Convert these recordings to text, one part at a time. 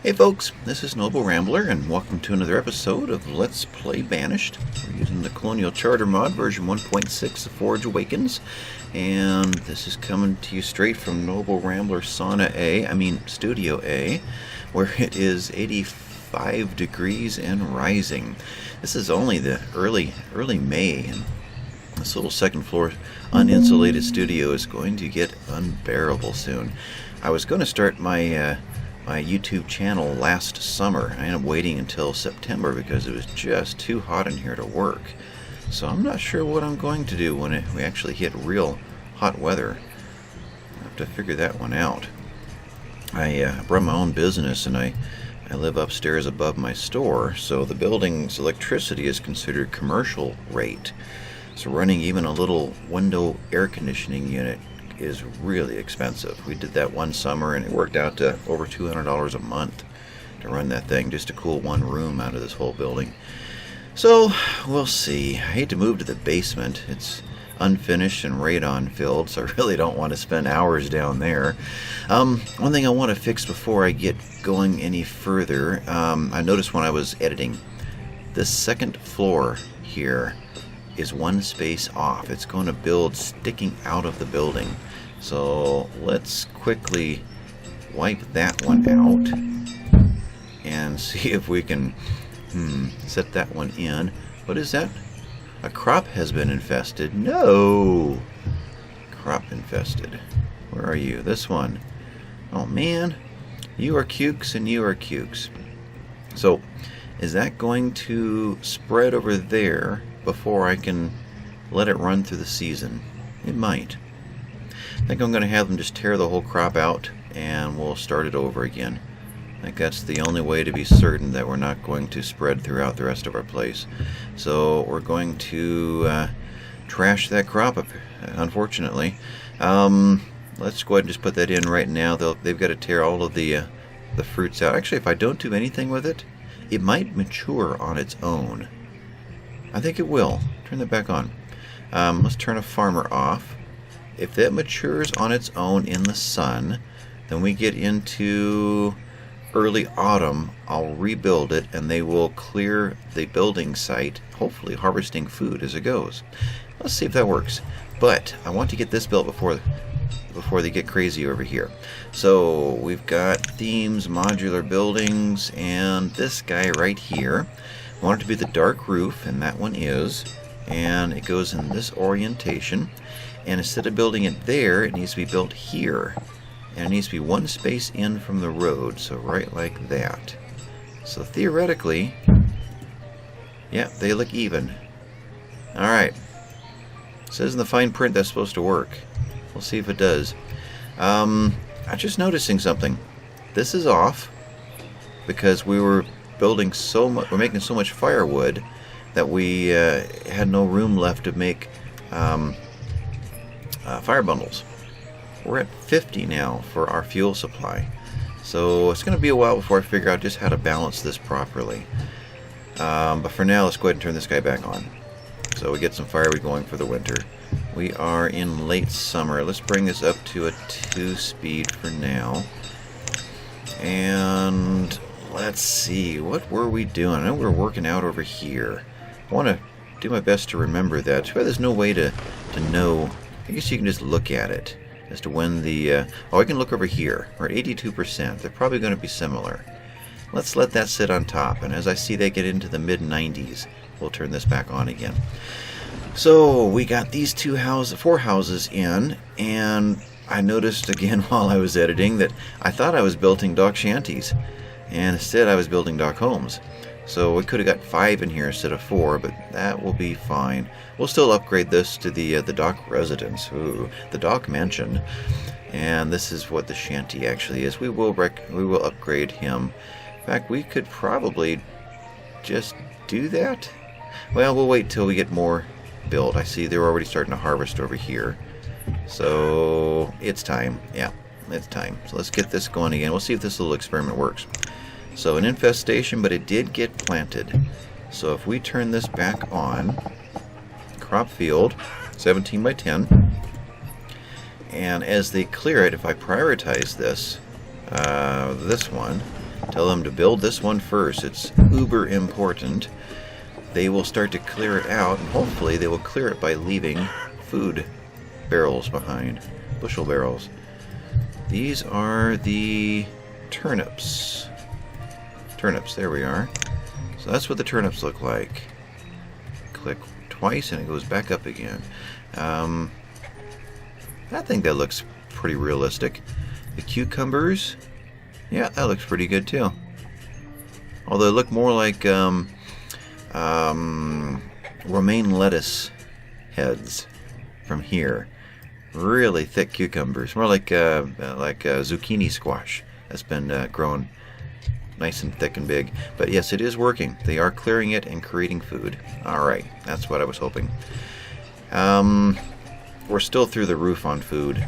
Hey folks, this is Noble Rambler, and welcome to another episode of Let's Play Banished. We're using the Colonial Charter mod, version 1.6 of Forge Awakens, and this is coming to you straight from Noble Rambler Studio A, where it is 85 degrees and rising. This is only the early May, and this little second floor uninsulated studio is going to get unbearable soon. I was going to start my YouTube channel last summer. I ended up waiting until September because it was just too hot in here to work. So I'm not sure what I'm going to do when we actually hit real hot weather. I have to figure that one out. I run my own business, and I live upstairs above my store, so the building's electricity is considered commercial rate. So running even a little window air conditioning unit is really expensive. We did that one summer, and it worked out to over $200 a month to run that thing, just to cool one room out of this whole building. So we'll see. I hate to move to the basement. It's unfinished and radon filled, so I really don't want to spend hours down there. One thing I want to fix before I get going any further, I noticed when I was editing, the second floor here is one space off. It's going to build sticking out of the building. So let's quickly wipe that one out and see if we can set that one in. What is that? A crop has been infested. No! Crop infested. Where are you? This one. Oh man. You are cukes and you are cukes. So is that going to spread over there before I can let it run through the season? It might. I think I'm going to have them just tear the whole crop out and we'll start it over again. I think that's the only way to be certain that we're not going to spread throughout the rest of our place. So we're going to trash that crop up, unfortunately. Let's go ahead and just put that in right now. They've got to tear all of the fruits out. Actually, if I don't do anything with it, it might mature on its own. I think it will. Turn that back on. Let's turn a farmer off. If that matures on its own in the sun, then we get into early autumn, I'll rebuild it, and they will clear the building site, hopefully harvesting food as it goes. Let's see if that works. But I want to get this built before they get crazy over here. So we've got themes, modular buildings, and this guy right here. I want it to be the dark roof, and that one is. And it goes in this orientation. And instead of building it there, it needs to be built here. And it needs to be one space in from the road, so right like that. So theoretically, yeah, they look even. Alright. It says in the fine print that's supposed to work. We'll see if it does. I'm just noticing something. This is off because we were building so much, we're making so much firewood that we had no room left to make fire bundles. We're at 50 now for our fuel supply, so it's going to be a while before I figure out just how to balance this properly. But for now, let's go ahead and turn this guy back on so we get some firewood going for the winter. We are in late summer. Let's bring this up to a 2-speed for now. And let's see, what were we doing? I know we were working out over here. I want to do my best to remember that. Too bad there's no way to know. I guess you can just look at it as to when the... I can look over here. We're at 82%. They're probably going to be similar. Let's let that sit on top, and as I see they get into the mid-90s, we'll turn this back on again. So we got these 4 houses in, and I noticed again while I was editing that I thought I was building dock shanties, and instead I was building dock homes. So we could have got 5 in here instead of 4, but that will be fine. We'll still upgrade this to the dock residence, the dock mansion, and this is what the shanty actually is. We will upgrade him. In fact, we could probably just do that. Well, we'll wait till we get more built. I see they're already starting to harvest over here, so it's time. Yeah, it's time. So let's get this going again. We'll see if this little experiment works. So an infestation, but it did get planted. So if we turn this back on, crop field, 17 by 10, and as they clear it, if I prioritize this one, Tell them to build this one first. It's uber important. They will start to clear it out, and hopefully they will clear it by leaving food barrels behind. Bushel barrels. These are the turnips. Turnips, there we are. So that's what the turnips look like. Click twice and it goes back up again. I think that looks pretty realistic. The cucumbers, yeah, that looks pretty good too. Although they look more like romaine lettuce heads from here. Really thick cucumbers, more like zucchini squash that's been grown nice and thick and big. But yes, it is working. They are clearing it and creating food. Alright, that's what I was hoping. We're still through the roof on food.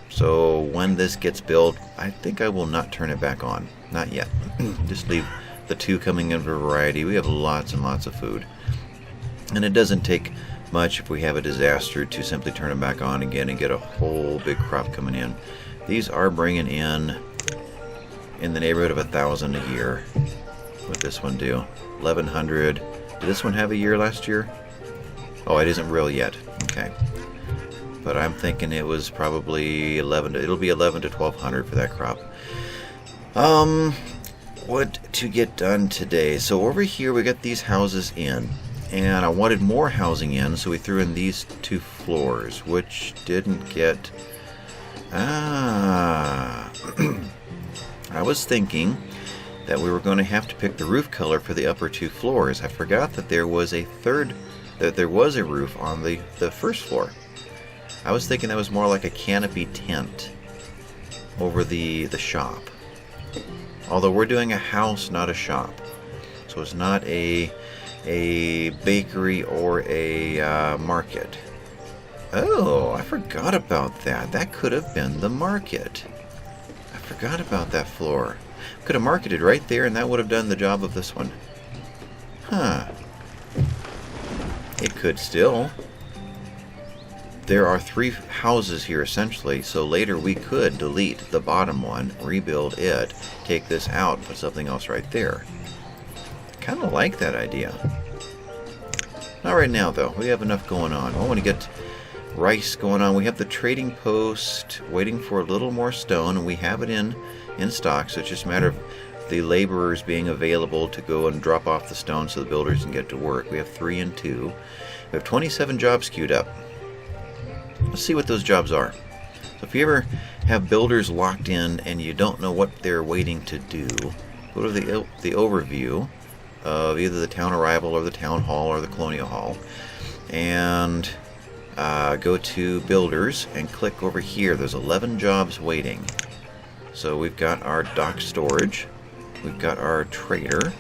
So when this gets built, I think I will not turn it back on. Not yet. Just leave the two coming in for variety. We have lots and lots of food. And it doesn't take much if we have a disaster to simply turn it back on again and get a whole big crop coming in. These are bringing in the neighborhood of 1,000 a year. What this one do? 1,100. Did this one have a year last year? Oh, it isn't real yet. Okay. But I'm thinking it was probably it'll be 11 to 1,200 for that crop. What to get done today? So over here we got these houses in, and I wanted more housing in, so we threw in these 2 floors, which didn't get. I was thinking that we were going to have to pick the roof color for the upper 2 floors. I forgot that there was a roof on the first floor. I was thinking that was more like a canopy tent over the shop. Although we're doing a house, not a shop. So it's not a bakery or a market. Oh, I forgot about that. That could have been the market. I forgot about that floor. Could have marketed right there and that would have done the job of this one. Huh. It could still. There are 3 houses here essentially, so later we could delete the bottom one, rebuild it, take this out, put something else right there. I kind of like that idea. Not right now though, we have enough going on. I want to get rice going on. We have the trading post waiting for a little more stone, and we have it in stock, so it's just a matter of the laborers being available to go and drop off the stone so the builders can get to work. We have 3 and 2. We have 27 jobs queued up. Let's see what those jobs are. So if you ever have builders locked in and you don't know what they're waiting to do, go to the overview of either the town arrival or the town hall or the colonial hall, and go to builders and click over here. There's 11 jobs waiting. So we've got our dock storage, we've got our trader,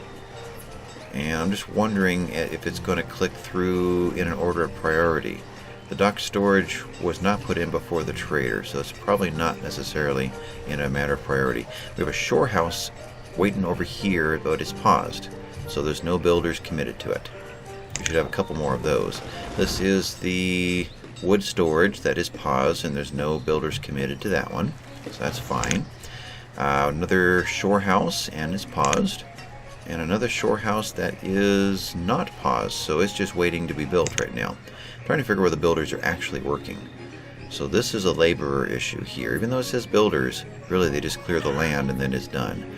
and I'm just wondering if it's going to click through in an order of priority. The dock storage was not put in before the trader, so it's probably not necessarily in a matter of priority. We have a shore house waiting over here, but it's paused, so there's no builders committed to it. We should have a couple more of those. This is the wood storage that is paused, and there's no builders committed to that one, so that's fine. Another shore house, and it's paused. And another shore house that is not paused, so it's just waiting to be built right now. I'm trying to figure where the builders are actually working. So this is a laborer issue here. Even though it says builders, really they just clear the land and then it's done.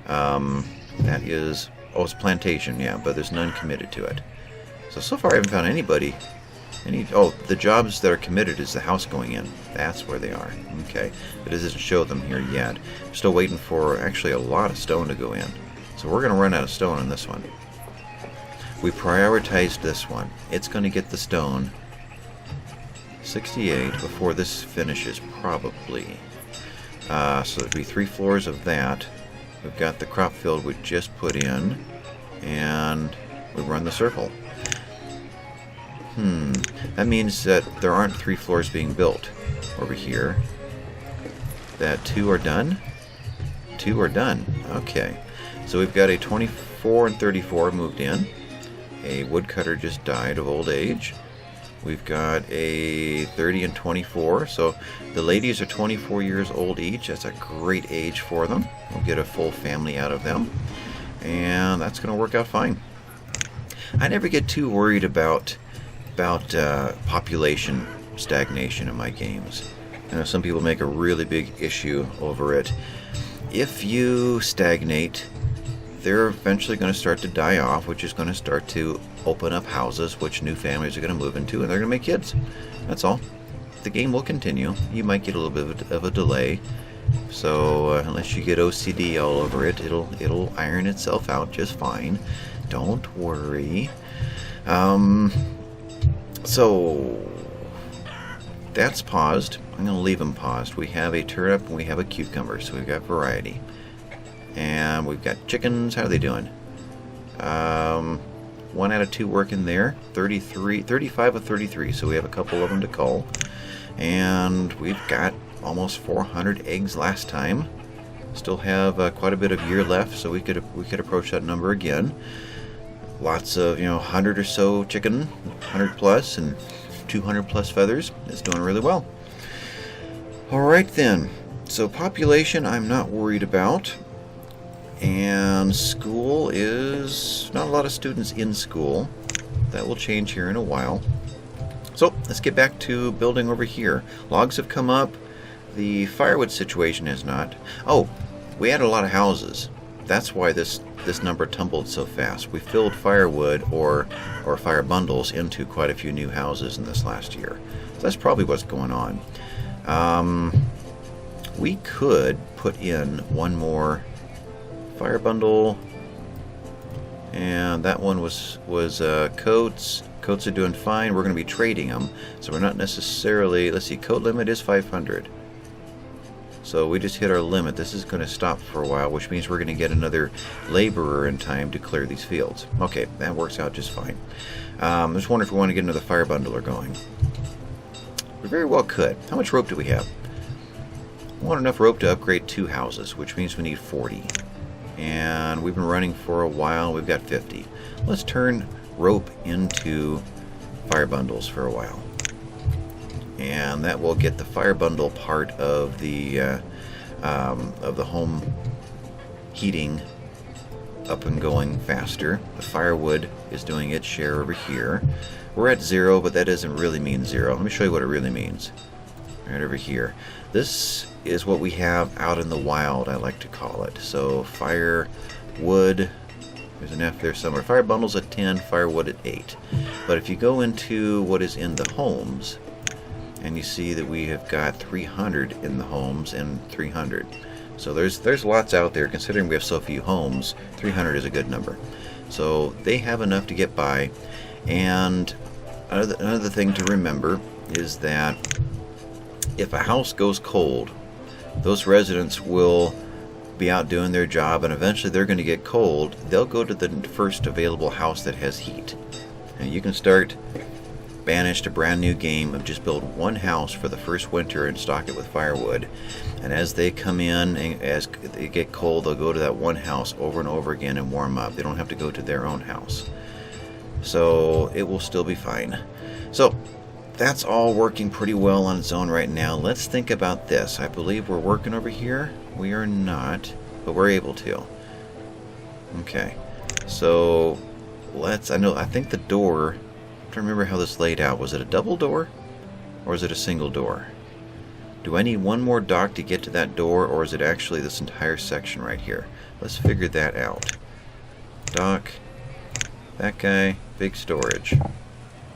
That is, it's plantation, yeah, but there's none committed to it. So far I haven't found anybody. The jobs that are committed is the house going in. That's where they are. Okay, but it doesn't show them here yet. I'm still waiting for actually a lot of stone to go in. So we're going to run out of stone on this one. We prioritized this one. It's going to get the stone 68 before this finishes, probably. So there'll be 3 floors of that. We've got the crop field we just put in, and we run the circle. That means that there aren't 3 floors being built over here. That 2 are done? 2 are done. Okay. So we've got a 24 and 34 moved in. A woodcutter just died of old age. We've got a 30 and 24. So the ladies are 24 years old each. That's a great age for them. We'll get a full family out of them. And that's going to work out fine. I never get too worried about population stagnation in my games. You know, some people make a really big issue over it. If you stagnate, they're eventually going to start to die off, which is going to start to open up houses, which new families are going to move into, and they're going to make kids. That's all. The game will continue. You might get a little bit of a delay. So unless you get OCD all over it, it'll iron itself out just fine. Don't worry. So that's paused. I'm going to leave them paused. We have a turnip and we have a cucumber, so we've got variety. And we've got chickens. How are they doing? 1 out of 2 working there. 35 of 33, so we have a couple of them to cull. And we've got almost 400 eggs last time. Still have quite a bit of year left, so we could approach that number again. Lots of 100 or so chicken, 100 plus, and 200 plus feathers. It's doing really well. All right then. So population, I'm not worried about. And school is not a lot of students in school. That will change here in a while. So let's get back to building over here. Logs have come up. The firewood situation has not. Oh, we had a lot of houses. That's why this number tumbled so fast. We filled firewood or fire bundles into quite a few new houses in this last year. So that's probably what's going on. We could put in one more fire bundle, and that one was coats. Coats are doing fine. We're going to be trading them, so we're not necessarily. Let's see, coat limit is 500. So we just hit our limit. This is going to stop for a while, which means we're going to get another laborer in time to clear these fields. Okay, that works out just fine. I just wonder if we want to get another fire bundler going. We very well could. How much rope do we have? We want enough rope to upgrade 2 houses, which means we need 40. And we've been running for a while. We've got 50. Let's turn rope into fire bundles for a while. And that will get the fire bundle part of the home heating up and going faster. The firewood is doing its share over here. We're at 0, but that doesn't really mean 0. Let me show you what it really means. Right over here. This is what we have out in the wild, I like to call it. So firewood, there's an F there somewhere. Fire bundles at 10, firewood at 8. But if you go into what is in the homes, and you see that we have got 300 in the homes and 300. So there's lots out there. Considering we have so few homes, 300 is a good number. So they have enough to get by. And another thing to remember is that if a house goes cold, those residents will be out doing their job, and eventually they're going to get cold. They'll go to the first available house that has heat. And you can start Banished, a brand new game of just build one house for the first winter and stock it with firewood. And as they come in and as they get cold, they'll go to that one house over and over again and warm up. They don't have to go to their own house. So it will still be fine. So that's all working pretty well on its own right now. Let's think about this. I believe we're working over here. We are not, but we're able to. Okay. So I think the door, I remember how this laid out. Was it a double door or is it a single door? Do I need one more dock to get to that door, or is it actually this entire section right here? Let's figure that out. Dock, that guy, big storage,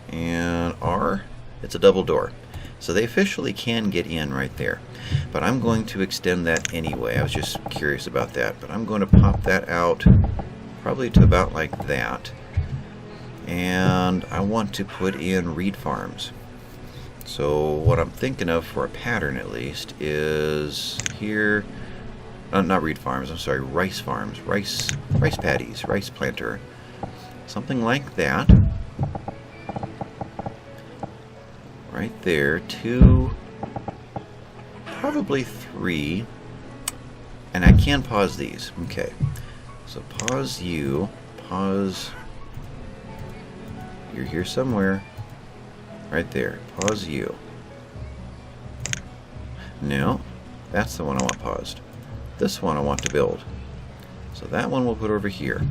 and R, it's a double door. So they officially can get in right there. But I'm going to extend that anyway. I was just curious about that. But I'm going to pop that out probably to about like that. And I want to put in reed farms. So what I'm thinking of for a pattern at least is here, not reed farms, I'm sorry, rice farms, rice paddies, rice planter, something like that. Right there, 2, probably 3, and I can pause these. Okay, so pause you, pause. You're here somewhere. Right there. Pause you. No, that's the one I want paused. This one I want to build. So that one we'll put over here.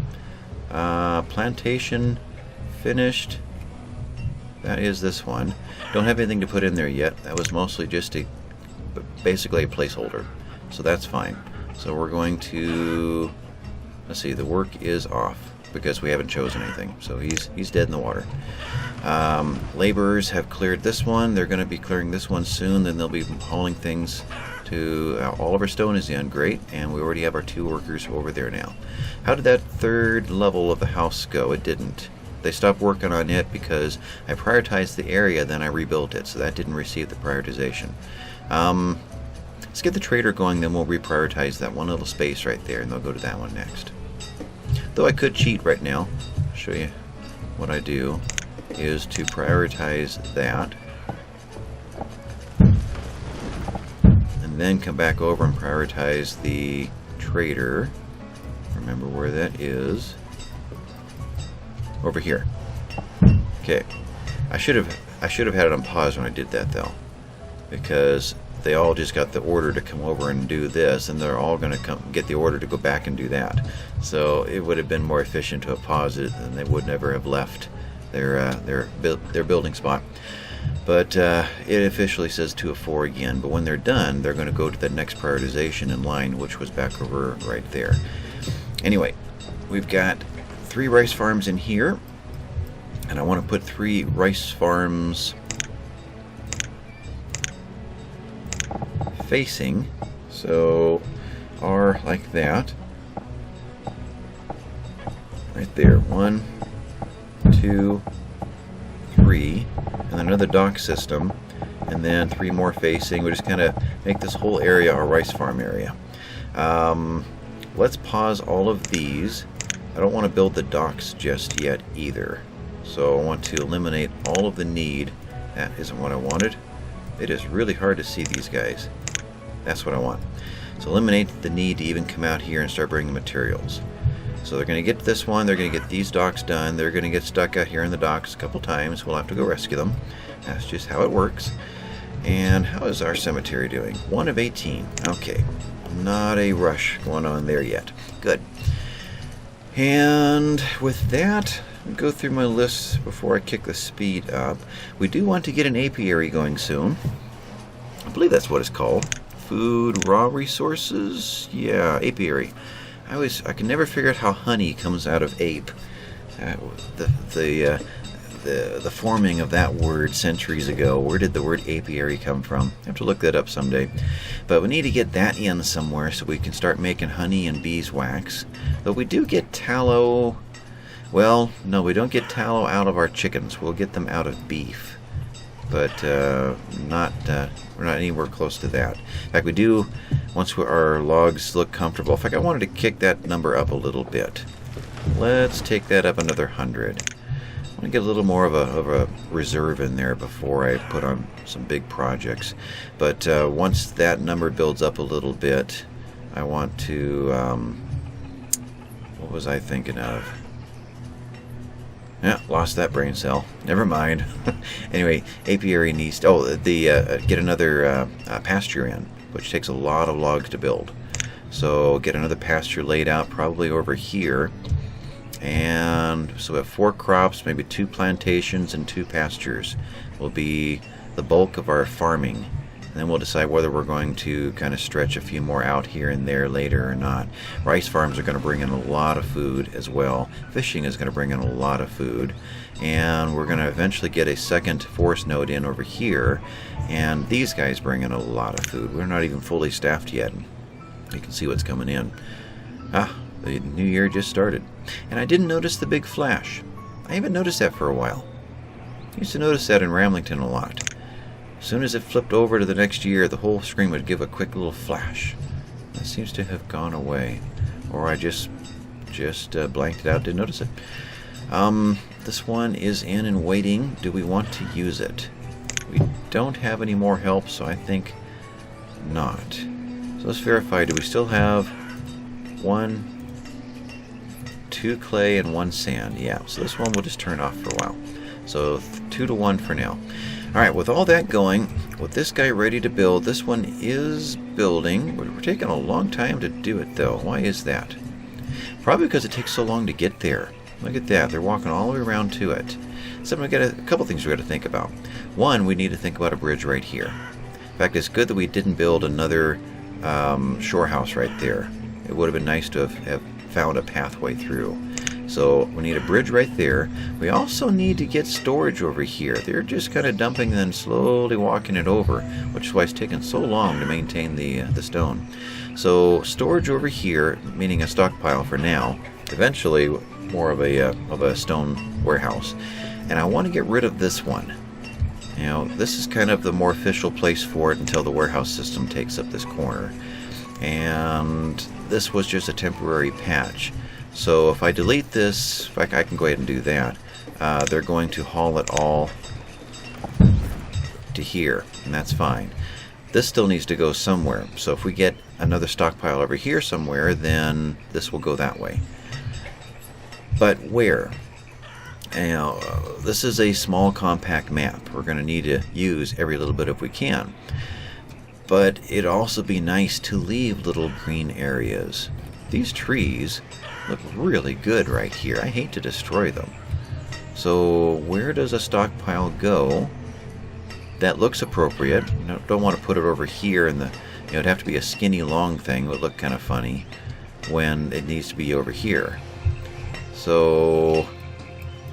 Plantation finished. That is this one. Don't have anything to put in there yet. That was mostly just basically a placeholder. So that's fine. So we're going to, let's see, the work is off because we haven't chosen anything. So he's dead in the water. Laborers have cleared this one. They're going to be clearing this one soon. Then they'll be hauling things to, all of our stone is in. Great. And we already have our 2 workers over there now. How did that 3rd level of the house go? It didn't. They stopped working on it because I prioritized the area, then I rebuilt it. So that didn't receive the prioritization. Let's get the trader going, then we'll reprioritize that one little space right there, and they'll go to that one next. Though I could cheat right now. I'll show you what I do is to prioritize that. And then come back over and prioritize the trader. Remember where that is. Over here. Okay. I should have had it on pause when I did that though. Because they all just got the order to come over and do this, and they're all going to come get the order to go back and do that. So it would have been more efficient to have paused it, and they would never have left their building spot. But it officially says 2 of 4 again. But when they're done, they're going to go to the next prioritization in line, which was back over right there. Anyway, we've got 3 rice farms in here, and I want to put 3 rice farms facing, so are like that right there. 1, 2, 3, and another dock system, and then 3 more facing. We just kind of make this whole area our rice farm area. Let's pause all of these. I don't want to build the docks just yet either, so I want to eliminate all of the need. That isn't what I wanted. It is really hard to see these guys. That's what I want. So eliminate the need to even come out here and start bringing materials. So they're going to get this one. They're going to get these docks done. They're going to get stuck out here in the docks a couple times. We'll have to go rescue them. That's just how it works. And how is our cemetery doing? 1 of 18. Okay. Not a rush going on there yet. Good. And with that, I'll go through my list before I kick the speed up. We do want to get an apiary going soon. I believe that's what it's called. Food, raw resources, yeah, apiary. I can never figure out how honey comes out of ape. The forming of that word centuries ago. Where did the word apiary come from? I have to look that up someday. But we need to get that in somewhere so we can start making honey and beeswax. But we do get tallow. Well, no, we don't get tallow out of our chickens. We'll get them out of beef. But we're not anywhere close to that. In fact, we do, once our logs look comfortable. In fact, I wanted to kick that number up a little bit. Let's take that up another 100. I want to get a little more of a reserve in there before I put on some big projects. But once that number builds up a little bit, I want to, what was I thinking of? Yeah, lost that brain cell. Never mind. Anyway, apiary needs to, get another pasture in, which takes a lot of logs to build. So get another pasture laid out probably over here. And so we have 4 crops, maybe 2 plantations and 2 pastures will be the bulk of our farming. And then we'll decide whether we're going to kind of stretch a few more out here and there later or not. Rice farms are going to bring in a lot of food as well. Fishing is going to bring in a lot of food. And we're going to eventually get a second forest node in over here. And these guys bring in a lot of food. We're not even fully staffed yet. You can see what's coming in. The new year just started. And I didn't notice the big flash. I haven't noticed that for a while. I used to notice that in Ramlington a lot. As soon as it flipped over to the next year, the whole screen would give a quick little flash. That seems to have gone away. Or I just blanked it out, didn't notice it. This one is in and waiting. Do we want to use it? We don't have any more help, so I think not. So let's verify. Do we still have 1, 2 clay and 1 sand. Yeah, so this one will just turn off for a while. So 2 to 1 for now. Alright, with all that going, with this guy ready to build, this one is building. We're taking a long time to do it though. Why is that? Probably because it takes so long to get there. Look at that, they're walking all the way around to it. So we got a couple things we got to think about. One, we need to think about a bridge right here. In fact, it's good that we didn't build another shore house right there. It would have been nice to have found a pathway through. So we need a bridge right there. We also need to get storage over here. They're just kind of dumping and then slowly walking it over, which is why it's taken so long to maintain the stone. So storage over here, meaning a stockpile for now. Eventually, more of a stone warehouse. And I want to get rid of this one. You know, this is kind of the more official place for it until the warehouse system takes up this corner. And this was just a temporary patch. So if I delete this, in fact, I can go ahead and do that. They're going to haul it all to here, and that's fine. This still needs to go somewhere. So if we get another stockpile over here somewhere, then this will go that way. But where? Now, this is a small compact map. We're going to need to use every little bit if we can. But it'd also be nice to leave little green areas. These trees look really good right here. I hate to destroy them. So where does a stockpile go? That looks appropriate. Don't want to put it over here in the, it'd have to be a skinny long thing. It would look kind of funny when it needs to be over here. So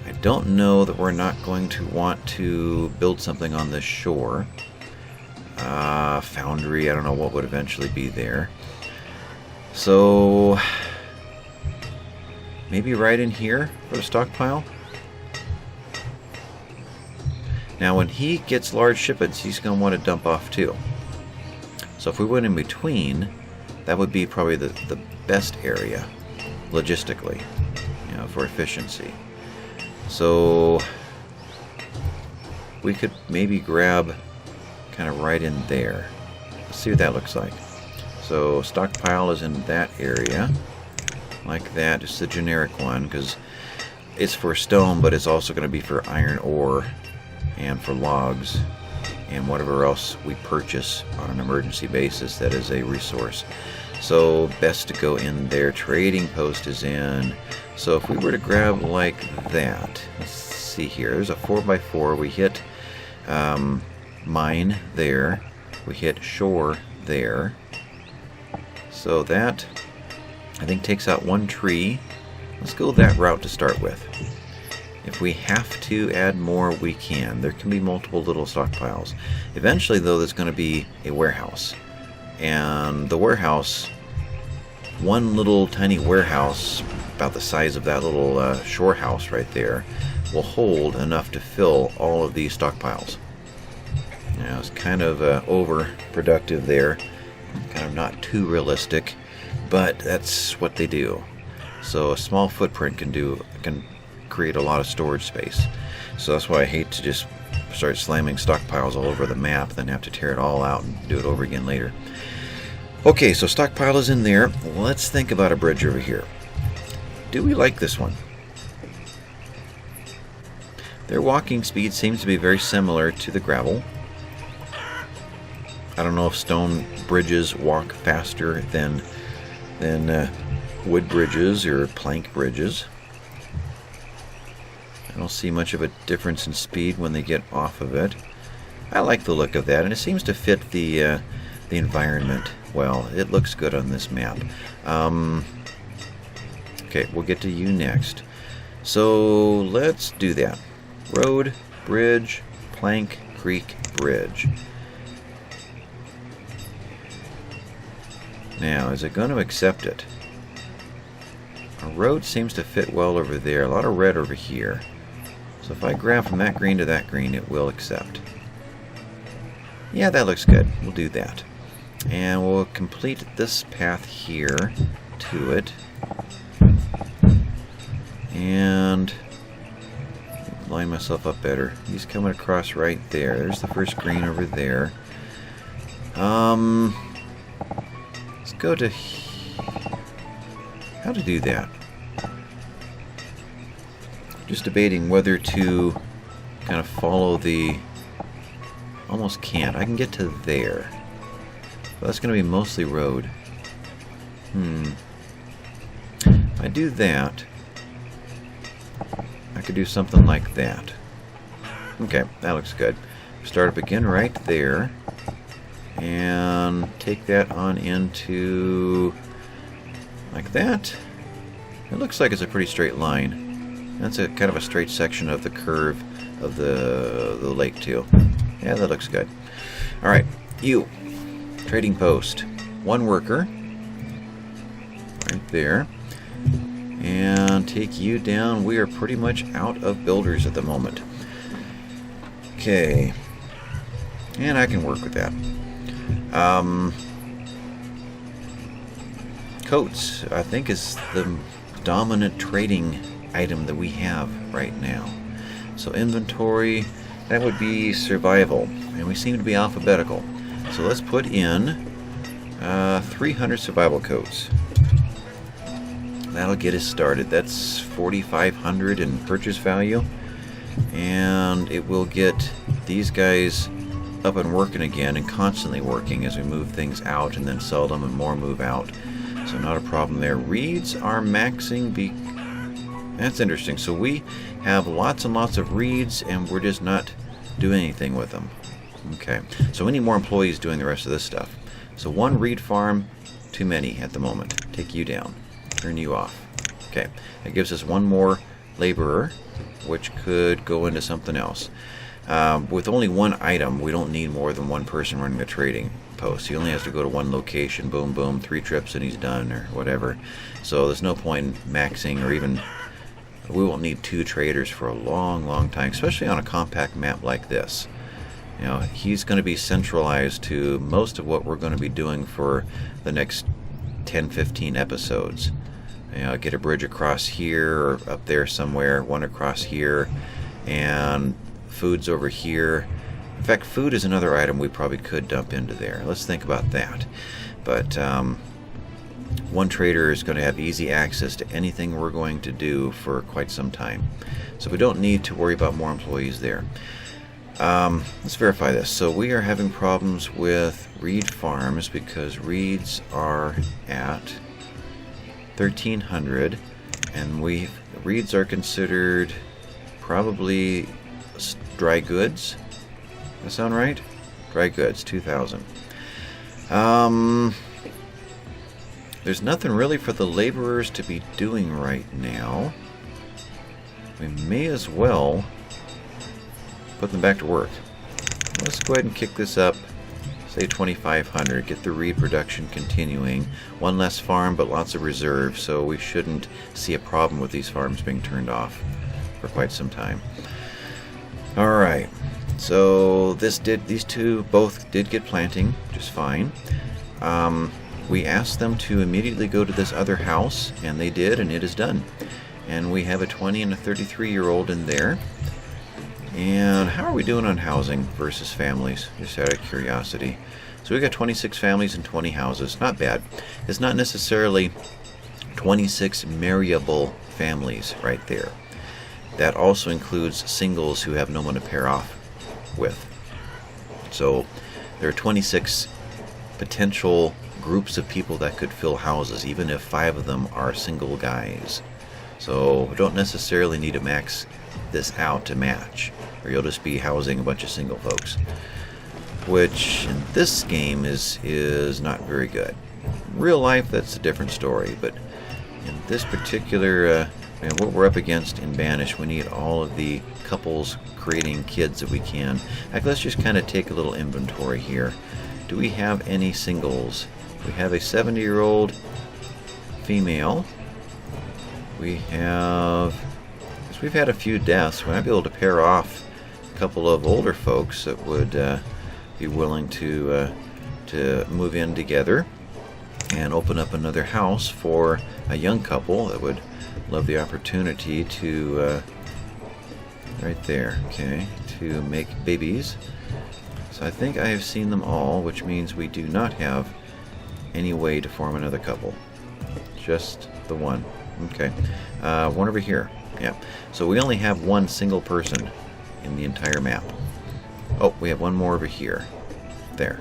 I don't know that we're not going to want to build something on this shore. Foundry, I don't know what would eventually be there. So maybe right in here for the stockpile. Now when he gets large shipments, he's going to want to dump off too. So if we went in between, that would be probably the best area logistically, you know, for efficiency. So we could maybe grab kind of right in there. Let's see what that looks like. So stockpile is in that area, like that, just the generic one, because it's for stone, but it's also going to be for iron ore and for logs and whatever else we purchase on an emergency basis that is a resource. So best to go in there. Trading post is in. So if we were to grab like that, let's see here, there's a 4x4. We hit mine there. We hit shore there. So that, I think, takes out one tree. Let's go that route to start with. If we have to add more, we can. There can be multiple little stockpiles. Eventually, though, there's going to be a warehouse. And the warehouse, one little tiny warehouse, about the size of that little shore house right there, will hold enough to fill all of these stockpiles. Now, it's kind of overproductive there. Kind of not too realistic, but that's what they do. So a small footprint can create a lot of storage space. So that's why I hate to just start slamming stockpiles all over the map, then have to tear it all out and do it over again later. Okay, so stockpile is in there. Let's think about a bridge over here. Do we like this one? Their walking speed seems to be very similar to the gravel. I don't know if stone bridges walk faster than wood bridges or plank bridges. I don't see much of a difference in speed when they get off of it. I like the look of that, and it seems to fit the environment well. It looks good on this map. Okay, we'll get to you next. So let's do that. Road, bridge, plank, creek, bridge. Now, is it going to accept it? A road seems to fit well over there. A lot of red over here. So if I grab from that green to that green, it will accept. Yeah, that looks good. We'll do that. And we'll complete this path here to it. And line myself up better. He's coming across right there. There's the first green over there. Let's go to how to do that. Just debating whether to kind of follow the... Almost can't. I can get to there. But that's going to be mostly road. If I do that, I could do something like that. Okay, that looks good. Start up again right there. And take that on into... like that. It looks like it's a pretty straight line. That's a kind of a straight section of the curve of the lake too. Yeah, that looks good. Alright, you. Trading post. One worker. Right there. And take you down. We are pretty much out of builders at the moment. Okay. And I can work with that. Coats, I think, is the dominant trading item that we have right now. So inventory, that would be survival. And we seem to be alphabetical. So let's put in 300 survival coats. That'll get us started. That's 4,500 in purchase value. And it will get these guys up and working again and constantly working as we move things out and then sell them and more move out. So not a problem there. Reeds are maxing. That's interesting. So we have lots and lots of reeds and we're just not doing anything with them. Okay. So we need more employees doing the rest of this stuff. So one reed farm, too many at the moment. Take you down. Turn you off. Okay. That gives us one more laborer, which could go into something else. With only one item, we don't need more than one person running the trading post. He only has to go to one location, boom, boom, 3 trips and he's done, or whatever. So there's no point in maxing, or even, we won't need 2 traders for a long, long time, especially on a compact map like this. You know, he's going to be centralized to most of what we're going to be doing for the next 10-15 episodes. You know, get a bridge across here or up there somewhere, one across here, and food's over here. In fact, food is another item we probably could dump into there. Let's think about that. But one trader is going to have easy access to anything we're going to do for quite some time. So we don't need to worry about more employees there. Let's verify this. So we are having problems with reed farms because reeds are at 1,300, and reeds are considered probably dry goods. That sound right? Dry goods, 2,000. There's nothing really for the laborers to be doing right now. We may as well put them back to work. Let's go ahead and kick this up, say 2,500. Get the reed production continuing. One less farm, but lots of reserve, so we shouldn't see a problem with these farms being turned off for quite some time. Alright, so these two both did get planting just fine. We asked them to immediately go to this other house, and they did, and it is done. And we have a 20 and a 33-year-old in there. And how are we doing on housing versus families? Just out of curiosity. So we got 26 families and 20 houses. Not bad. It's not necessarily 26 marryable families right there. That also includes singles who have no one to pair off with. So there are 26 potential groups of people that could fill houses, even if 5 of them are single guys. So we don't necessarily need to max this out to match, or you'll just be housing a bunch of single folks, which in this game is not very good. In real life, that's a different story, but in this particular what we're up against in Banished, we need all of the couples creating kids that we can. In fact, let's just kind of take a little inventory here. Do we have any singles? We have a 70-year-old female. We've had a few deaths. We might be able to pair off a couple of older folks that would be willing to move in together and open up another house for a young couple that would love the opportunity to right there, okay, to make babies. So I think I have seen them all, which means we do not have any way to form another couple. Just the one. Okay. One over here. Yeah. So we only have one single person in the entire map. Oh, we have one more over here. There.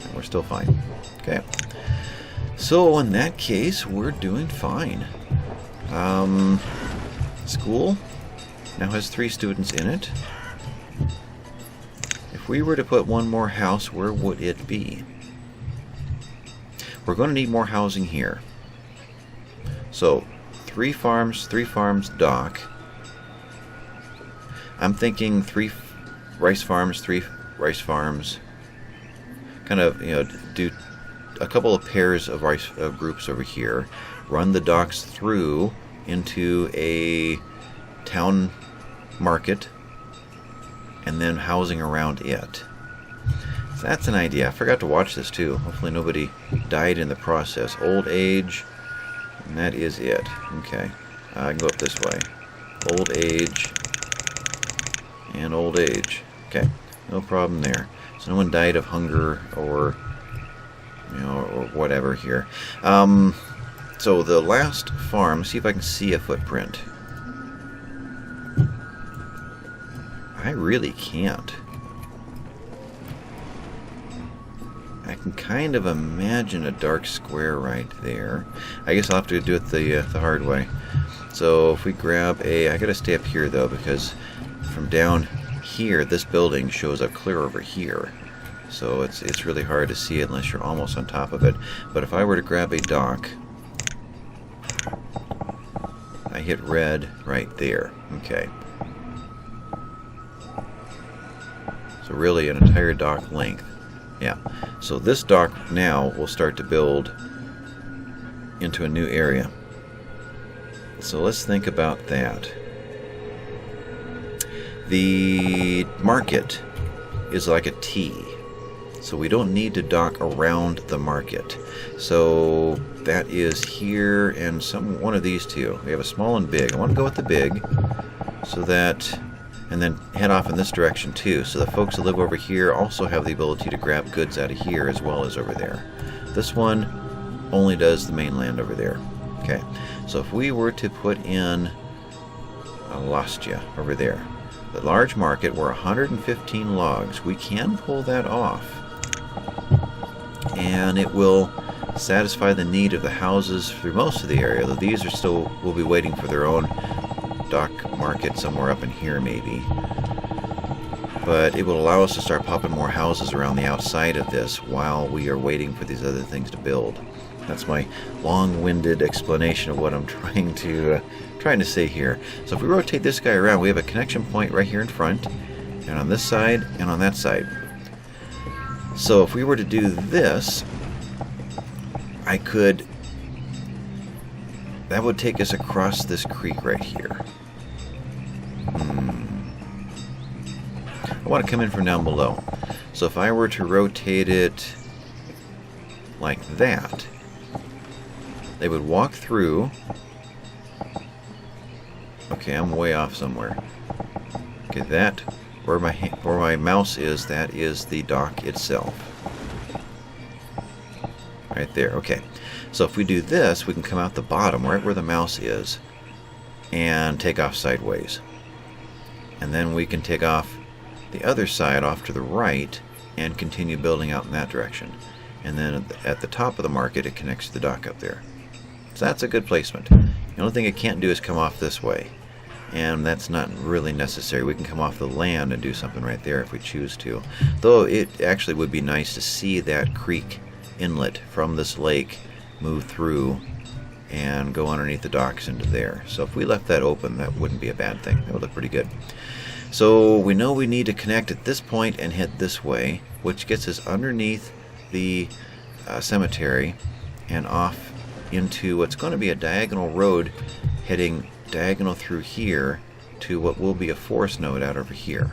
And we're still fine. Okay. So in that case, we're doing fine. School now has 3 students in it. If we were to put one more house, where would it be? We're going to need more housing here. So 3 farms, dock. I'm thinking 3 rice farms, 3 rice farms. Kind of, do a couple of pairs of rice groups over here. Run the docks through into a town market, and then housing around it. So that's an idea. I forgot to watch this too. Hopefully nobody died in the process. Old age, and that is it. Okay, I can go up this way. Old age and old age. Okay, no problem there. So no one died of hunger or or whatever here. So the last farm, see if I can see a footprint. I really can't. I can kind of imagine a dark square right there. I guess I'll have to do it the hard way. So if we grab I gotta stay up here though, because from down here, this building shows up clear over here. So it's really hard to see it unless you're almost on top of it. But if I were to grab a dock, I hit red right there. Okay. So really an entire dock length. Yeah. So this dock now will start to build into a new area. So let's think about that. The market is like a T. So we don't need to dock around the market. So that is here and one of these two. We have a small and big. I want to go with the big, so that, and then head off in this direction too. So the folks that live over here also have the ability to grab goods out of here as well as over there. This one only does the mainland over there. Okay. So if we were to put in, I lost you over there. The large market, we're 115 logs. We can pull that off. And it will satisfy the need of the houses through most of the area, though these will be waiting for their own dock market somewhere up in here maybe. But it will allow us to start popping more houses around the outside of this while we are waiting for these other things to build. That's my long-winded explanation of what I'm trying to say here. So if we rotate this guy around, we have a connection point right here in front, and on this side and on that side. So if we were to do this, that would take us across this creek right here. I want to come in from down below. So if I were to rotate it like that, they would walk through. Okay, I'm way off somewhere. Okay, that, where my mouse is, that is the dock itself. Right there, okay. So if we do this, we can come out the bottom, right where the mouse is, and take off sideways. And then we can take off the other side off to the right and continue building out in that direction. And then at the top of the market, it connects to the dock up there. So that's a good placement. The only thing it can't do is come off this way. And that's not really necessary. We can come off the land and do something right there if we choose to. Though it actually would be nice to see that creek inlet from this lake move through and go underneath the docks into there. So if we left that open, that wouldn't be a bad thing. That would look pretty good. So we know we need to connect at this point and head this way, which gets us underneath the cemetery and off into what's going to be a diagonal road heading diagonal through here to what will be a forest node out over here.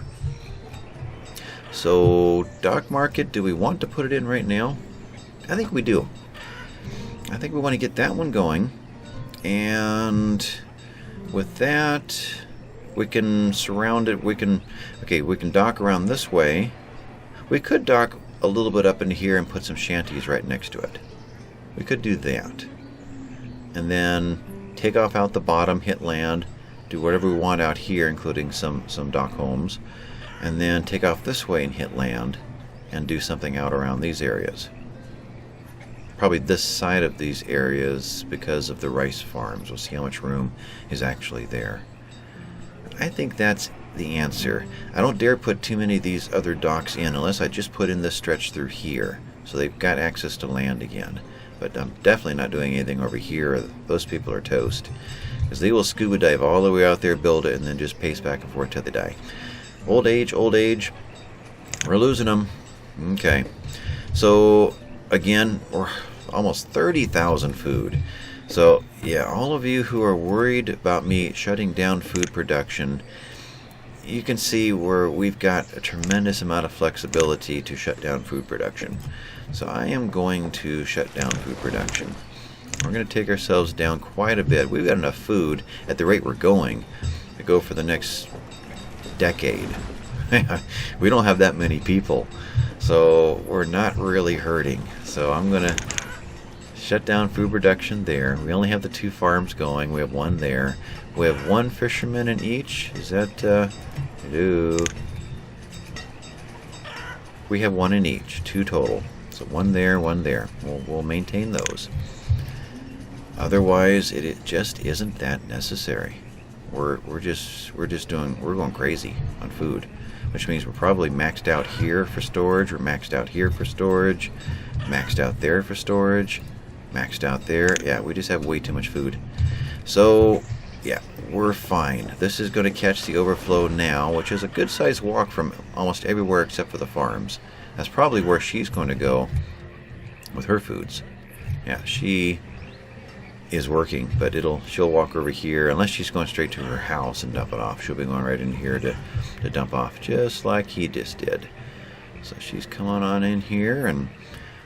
So dock market, do we want to put it in right now? I think we do. I think we want to get that one going, and with that we can surround it. We can dock around this way. We could dock a little bit up into here and put some shanties right next to it. We could do that, and then take off out the bottom, hit land, do whatever we want out here, including some dock homes, and then take off this way and hit land and do something out around these areas. Probably this side of these areas because of the rice farms. We'll see how much room is actually there. I think that's the answer. I don't dare put too many of these other docks in unless I just put in this stretch through here, so they've got access to land again. But I'm definitely not doing anything over here. Those people are toast, because they will scuba dive all the way out there, build it, and then just pace back and forth till they die. Old age, we're losing them. Okay, so again, we're almost 30,000 food. So yeah, all of you who are worried about me shutting down food production, you can see where we've got a tremendous amount of flexibility to shut down food production. So I am going to shut down food production. We're going to take ourselves down quite a bit. We've got enough food at the rate we're going to go for the next decade. We don't have that many people, so we're not really hurting. So I'm going to shut down food production there. We only have the 2 farms going. We have 1 there. We have 1 fisherman in each. Is that we have 1 in each, 2 total. So 1 there, 1 there. We'll maintain those. Otherwise, it just isn't that necessary. We're going crazy on food, which means we're probably maxed out here for storage. We're maxed out here for storage. Maxed out there for storage. Maxed out there. Yeah, we just have way too much food. So yeah, we're fine. This is going to catch the overflow now, which is a good sized walk from almost everywhere except for the farms. That's probably where she's going to go with her foods. Yeah, she is working, but she'll walk over here, unless she's going straight to her house and dump it off. She'll be going right in here to dump off, just like he just did. So she's coming on in here, and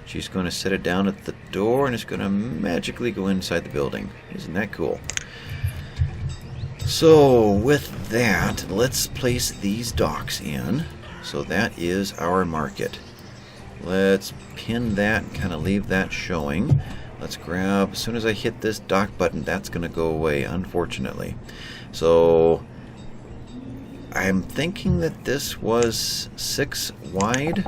she's going to set it down at the door, and it's going to magically go inside the building. Isn't that cool? So with that, let's place these docks in. So that is our market. Let's pin that and kind of leave that showing. Let's grab, as soon as I hit this dock button, that's going to go away, unfortunately. So I'm thinking that this was 6 wide.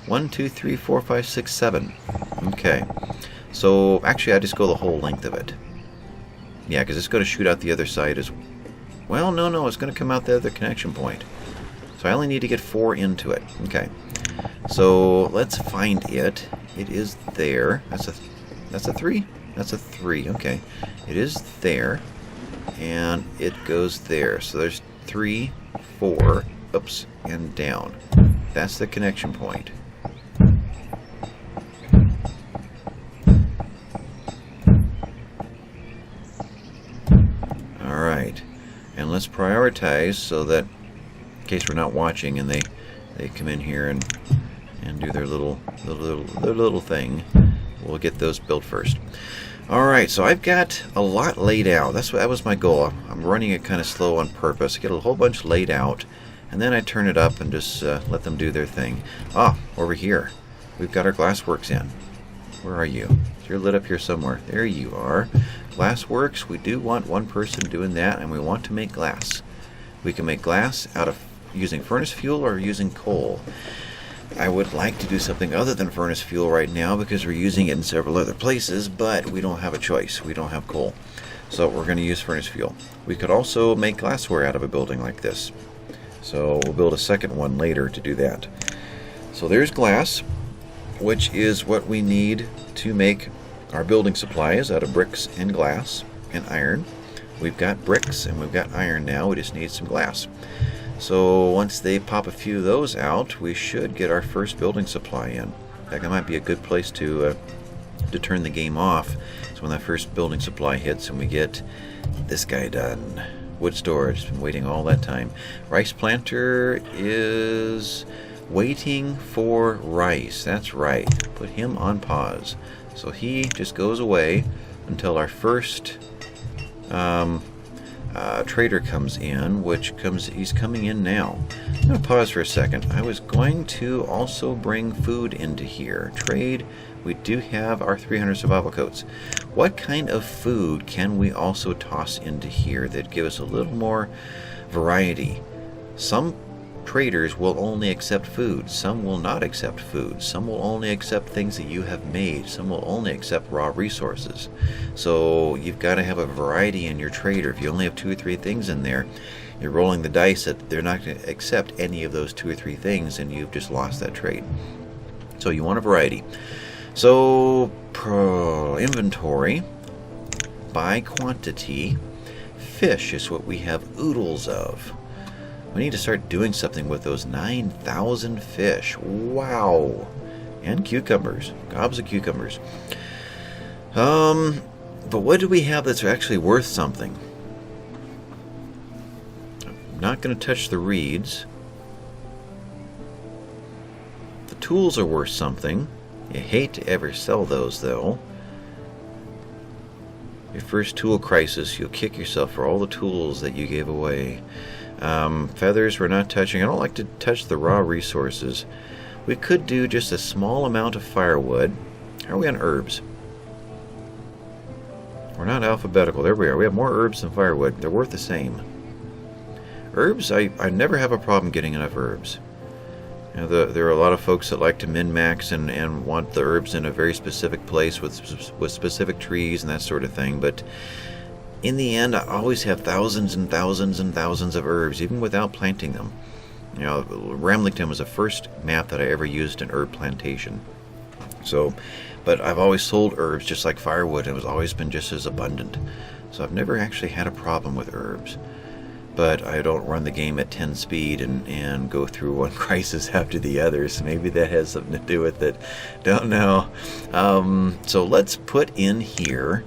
1, 2, 3, 4, 5, 6, 7. Okay. So actually I just go the whole length of it. Yeah, because it's going to shoot out the other side as well. No, it's going to come out the other connection point. So I only need to get 4 into it. Okay. So let's find it. It is there. That's a 3? That's a 3. Okay. It is there. And it goes there. So there's 3, 4, oops, and down. That's the connection point. Alright. And let's prioritize so that in case we're not watching and they come in here and do their little thing, we'll get those built first. Alright, so I've got a lot laid out. That was my goal. I'm running it kind of slow on purpose. Get a whole bunch laid out, and then I turn it up and just let them do their thing. Over here, we've got our glassworks in. Where are you? You're lit up here somewhere. There you are. Glassworks, we do want 1 person doing that, and we want to make glass. We can make glass out of using furnace fuel or using coal. I would like to do something other than furnace fuel right now because we're using it in several other places, but we don't have a choice. We don't have coal. So we're going to use furnace fuel. We could also make glassware out of a building like this. So we'll build a second one later to do that. So there's glass, which is what we need to make our building supplies out of bricks and glass and iron. We've got bricks and we've got iron now. We just need some glass. So once they pop a few of those out, we should get our first building supply in. In fact, that might be a good place to turn the game off. So when that first building supply hits and we get this guy done. Wood storage, been waiting all that time. Rice planter is waiting for rice. That's right. Put him on pause. So he just goes away until our first trader comes in, he's coming in now. I'm going to pause for a second. I was going to also bring food into here. Trade, we do have our 300 survival coats. What kind of food can we also toss into here that give us a little more variety? Some traders will only accept food. Some will not accept food. Some will only accept things that you have made. Some will only accept raw resources. So you've got to have a variety in your trader. If you only have 2 or 3 things in there, you're rolling the dice that they're not going to accept any of those 2 or 3 things, and you've just lost that trade. So you want a variety. So inventory by quantity. Fish is what we have oodles of. We need to start doing something with those 9,000 fish. Wow. And cucumbers. Gobs of cucumbers. But what do we have that's actually worth something? I'm not going to touch the reeds. The tools are worth something. You hate to ever sell those, though. Your first tool crisis, you'll kick yourself for all the tools that you gave away. Feathers we're not touching. I don't like to touch the raw resources. We could do just a small amount of firewood. How are we on herbs? We're not alphabetical. There we are. We have more herbs than firewood. They're worth the same. Herbs, I never have a problem getting enough herbs. You know, there are a lot of folks that like to min-max and want the herbs in a very specific place with specific trees and that sort of thing, but in the end, I always have thousands and thousands and thousands of herbs, even without planting them. You know, Ramlington was the first map that I ever used an herb plantation. So, but I've always sold herbs just like firewood, and it has always been just as abundant. So I've never actually had a problem with herbs. But I don't run the game at 10 speed and go through one crisis after the other, so maybe that has something to do with it. Don't know. So let's put in here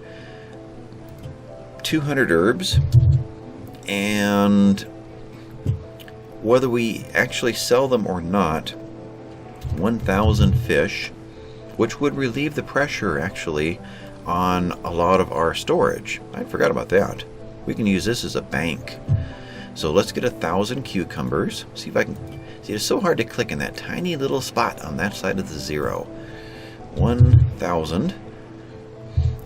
200 herbs, and whether we actually sell them or not, 1,000 fish, which would relieve the pressure actually on a lot of our storage. I forgot about that. We can use this as a bank. So let's get 1,000 cucumbers. See if I can. See, it's so hard to click in that tiny little spot on that side of the 0. 1,000.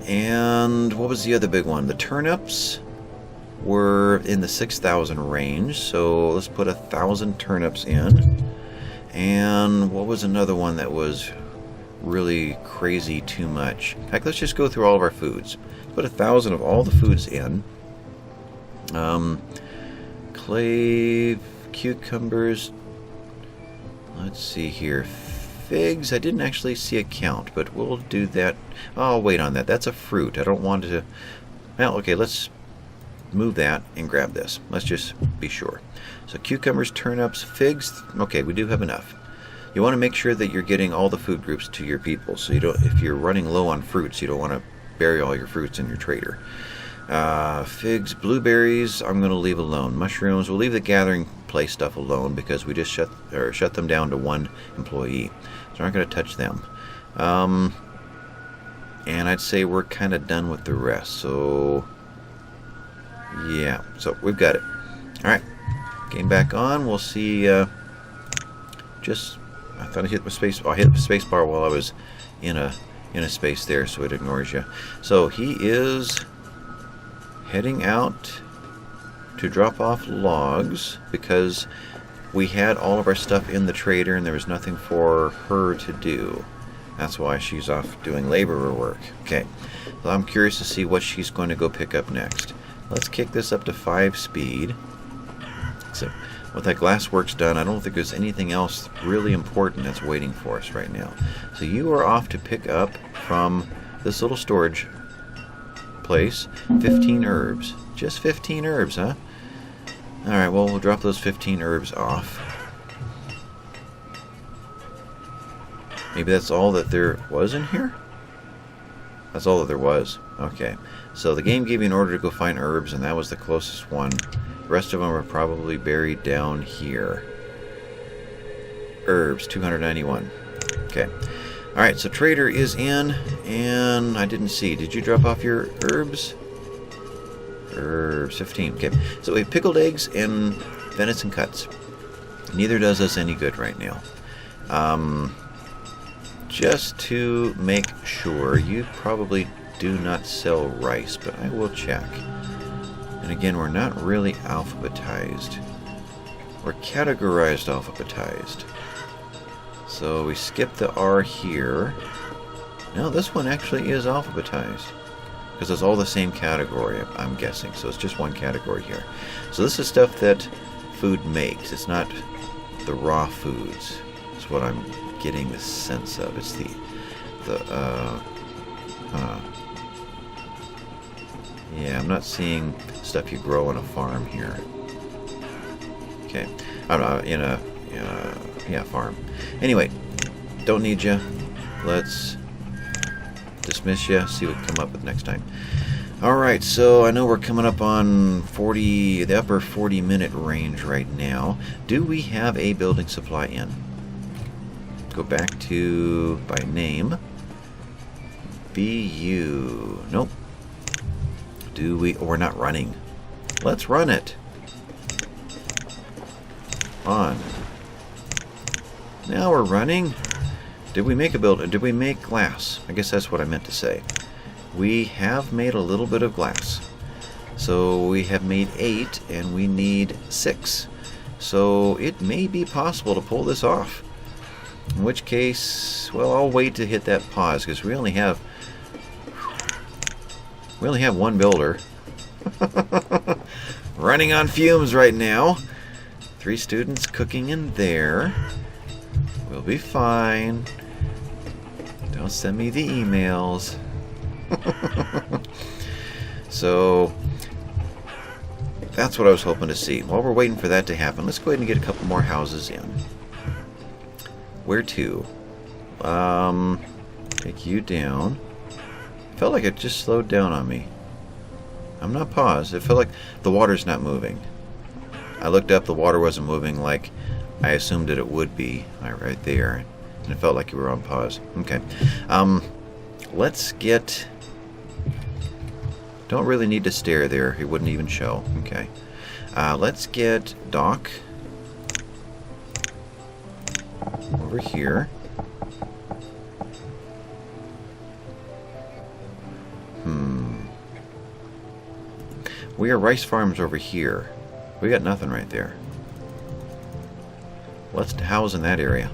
And what was the other big one? The turnips were in the 6,000 range, so let's put 1,000 turnips in. And what was another one that was really crazy too much? In fact, let's just go through all of our foods. Put 1,000 of all the foods in. Clave, cucumbers. Let's see here. Figs, I didn't actually see a count, but we'll do that. I'll wait on that. That's a fruit. I don't want to. Well, okay, let's move that and grab this. Let's just be sure. So cucumbers, turnips, figs. Okay, we do have enough. You want to make sure that you're getting all the food groups to your people. So you don't, if you're running low on fruits, you don't want to bury all your fruits in your trader. Figs, blueberries, I'm going to leave alone. Mushrooms, we'll leave the gathering place stuff alone because we just shut them down to 1 employee. So we're not going to touch them. And I'd say we're kind of done with the rest. So, yeah. So we've got it. Alright. Game back on. We'll see. I thought I hit the space. I hit the space bar while I was in a space there, so it ignores you. So he is heading out to drop off logs because we had all of our stuff in the trader and there was nothing for her to do. That's why she's off doing laborer work. Okay, so I'm curious to see what she's going to go pick up next. Let's kick this up to 5 speed. So with that glasswork's done, I don't think there's anything else really important that's waiting for us right now. So you are off to pick up from this little storage place 15 herbs. Just 15 herbs, huh? Alright, well, we'll drop those 15 herbs off. Maybe that's all that there was in here? That's all that there was. Okay. So the game gave you an order to go find herbs, and that was the closest one. The rest of them are probably buried down here. Herbs, 291. Okay. Alright, so trader is in, and I didn't see. Did you drop off your herbs? herbs, 15. Okay, so we have pickled eggs and venison cuts. Neither does us any good right now. Just to make sure, you probably do not sell rice, but I will check. And again, we're not really alphabetized. We're categorized alphabetized. So we skip the R here. No, this one actually is alphabetized. Because it's all the same category, I'm guessing. So it's just one category here. So this is stuff that food makes. It's not the raw foods. That's what I'm getting the sense of. It's yeah, I'm not seeing stuff you grow on a farm here. Okay, I'm not in a farm. Anyway, don't need you. Let's dismiss you. See what we come up with next time. All right, so I know we're coming up on the upper 40-minute range right now. Do we have a building supply in? Go back to by name. BU. Nope. Do we? Oh, we're not running. Let's run it. On. Now we're running. Did we make a building? Did we make glass? I guess that's what I meant to say. We have made a little bit of glass. So we have made 8 and we need 6. So it may be possible to pull this off. In which case, well, I'll wait to hit that pause because we only have one builder. Running on fumes right now. 3 students cooking in there. We'll be fine. Don't send me the emails. So that's what I was hoping to see. While we're waiting for that to happen, let's go ahead and get a couple more houses in. Where to? Take you down. Felt like it just slowed down on me. I'm not paused. It felt like the water's not moving. I looked up, the water wasn't moving like I assumed that it would be. Right there. And it felt like you were on pause. Okay. Let's get... Don't really need to stare there. It wouldn't even show. Okay. Let's get Doc over here. We are rice farms over here. We got nothing right there. Let's house in that area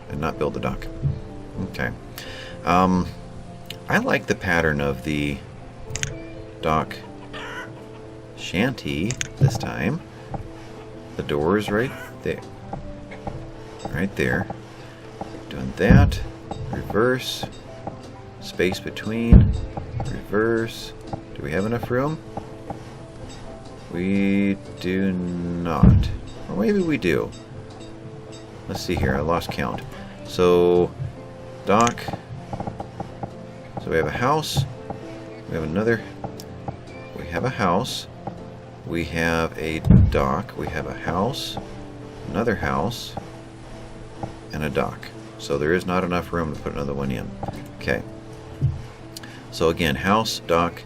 and not build the dock. Okay. I like the pattern of the dock shanty this time. The door is right there. Right there. Doing that. Reverse. Space between. Reverse. Do we have enough room? We do not. Or maybe we do. Let's see here. I lost count. So, dock. So we have a house. We have another. We have a house. We have a dock. We have a house. Another house. And a dock. So there is not enough room to put another one in. Okay. So again, house, dock,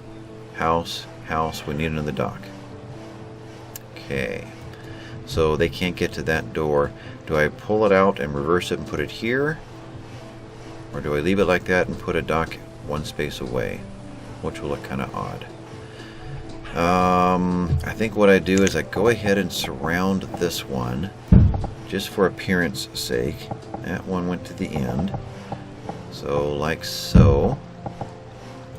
house, house. We need another dock. Okay. So they can't get to that door. Do I pull it out and reverse it and put it here? Or do I leave it like that and put a dock one space away? Which will look kind of odd. I think what I do is I go ahead and surround this one just for appearance sake. That one went to the end. So like so.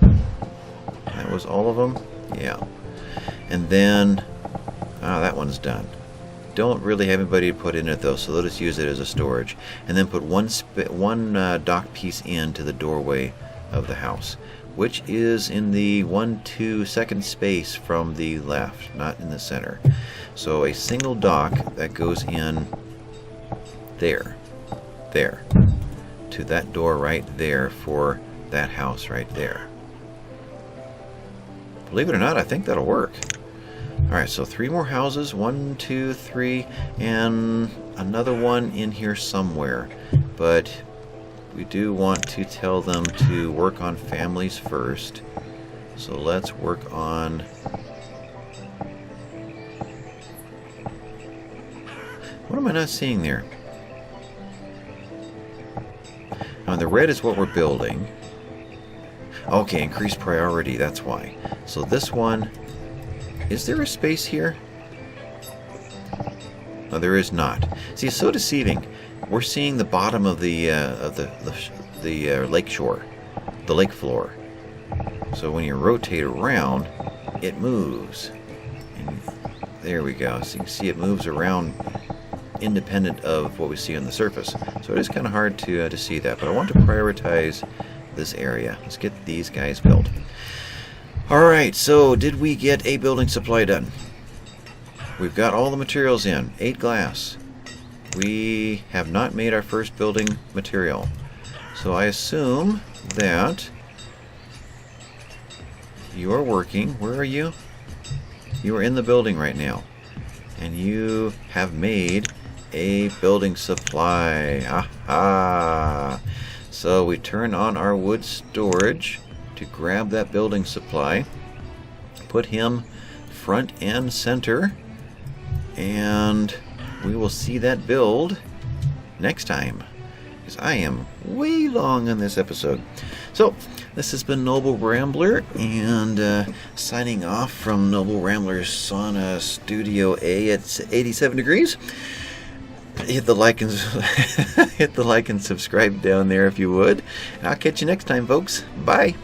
That was all of them? Yeah. And then that one's done. Don't really have anybody to put in it though, so let us use it as a storage. And then put one dock piece into the doorway of the house, which is in the 1-2 second space from the left, not in the center. So a single dock that goes in there, to that door right there for that house right there. Believe it or not, I think that'll work. Alright, so 3 more houses, 1, 2, 3, and another one in here somewhere. But we do want to tell them to work on families first. So let's work on What am I not seeing there? Now, the red is what we're building. Okay, increased priority, that's why. So this one, is there a space here? No, there is not. See, it's so deceiving. We're seeing the bottom of the lake shore, the lake floor. So when you rotate around, it moves. And there we go. So you can see it moves around independent of what we see on the surface. So it is kind of hard to see that, but I want to prioritize this area. Let's get these guys built. Alright, so did we get a building supply done? We've got all the materials in. 8 glass. We have not made our first building material. So I assume that you are working. Where are you? You are in the building right now. And you have made a building supply. Aha! So we turn on our wood storage to grab that building supply. Put him front and center. And we will see that build next time. Because I am way long on this episode. So, this has been Noble Rambler, and signing off from Noble Rambler's Sauna Studio A at 87 degrees. Hit the like and hit the like and subscribe down there if you would. I'll catch you next time, folks. Bye.